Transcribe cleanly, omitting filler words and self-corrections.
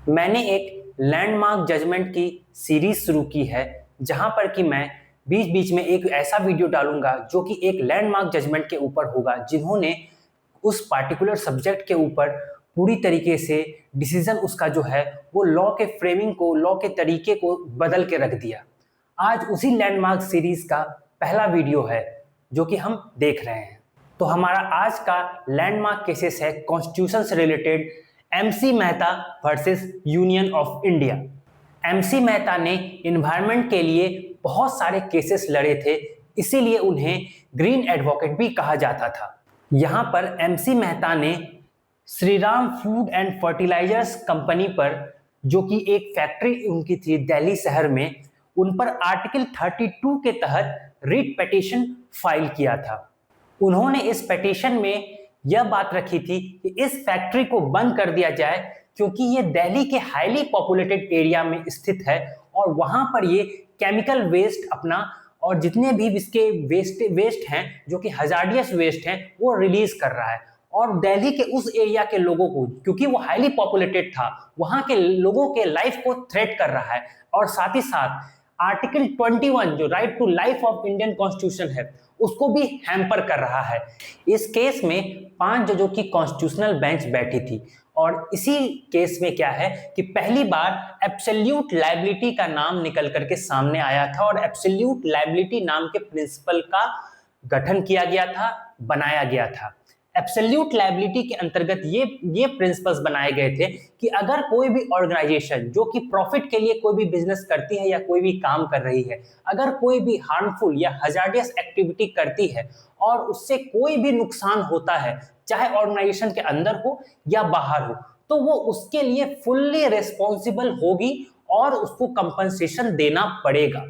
मैंने एक landmark judgement की सीरीज शुरू की है, जहां पर कि मैं बीच बीच में एक ऐसा वीडियो डालूंगा जो कि एक लैंडमार्क जजमेंट के ऊपर होगा, जिन्होंने उस पार्टिकुलर सब्जेक्ट के ऊपर पूरी तरीके से डिसीजन उसका जो है वो लॉ के फ्रेमिंग को, लॉ के तरीके को बदल के रख दिया। आज उसी लैंडमार्क सीरीज का पहला वीडियो है जो कि हम देख रहे हैं। तो हमारा आज का लैंडमार्क केसेस है कॉन्स्टिट्यूशन से related, MC Mehta versus union of India. MC Mehta ने इन्वायरमेंट के लिए बहुत सारे केसेस लड़े थे, इसीलिए उन्हें ग्रीन एडवोकेट भी कहा जाता था। यहाँ पर एमसी मेहता ने Shriram food and fertilisers company पर, जो कि एक फैक्ट्री उनकी थी दिल्ली शहर में, उन पर आर्टिकल 32 के तहत रिट पिटीशन फाइल किया था। उन्होंने इस पिटीशन में यह बात रखी थी कि इस फैक्ट्री को बंद कर दिया जाए, क्योंकि ये दिल्ली के हाईली पॉपुलेटेड एरिया में स्थित है और वहां पर ये केमिकल वेस्ट अपना और जितने भी इसके वेस्ट हैं जो कि हजार्डियस वेस्ट हैं वो रिलीज कर रहा है, और दिल्ली के उस एरिया के लोगों को, क्योंकि वो हाईली पॉपुलेटेड था, वहां के लोगों के लाइफ को थ्रेट कर रहा है। और साथ ही साथ आर्टिकल 21 जो right to life of Indian constitution है उसको भी हैम्पर कर रहा है। इस केस में 5 जजों की कॉन्स्टिट्यूशनल बेंच बैठी थी, और इसी केस में क्या है कि पहली बार एब्सोल्यूट लायबिलिटी का नाम निकल करके सामने आया था, और एब्सोल्यूट लायबिलिटी नाम के प्रिंसिपल का गठन किया गया था, बनाया गया था। एब्सोल्यूट लायबिलिटी के अंतर्गत ये प्रिंसिपल्स बनाए गए थे कि अगर कोई भी ऑर्गेनाइजेशन जो कि प्रॉफिट के लिए कोई भी बिजनेस करती है या कोई भी काम कर रही है, अगर कोई भी हार्मफुल या हजार्डियस एक्टिविटी करती है और उससे कोई भी नुकसान होता है, चाहे ऑर्गेनाइजेशन के अंदर हो या बाहर हो, तो वो उसके लिए फुल्ली रिस्पॉन्सिबल होगी और उसको कंपनसेशन देना पड़ेगा।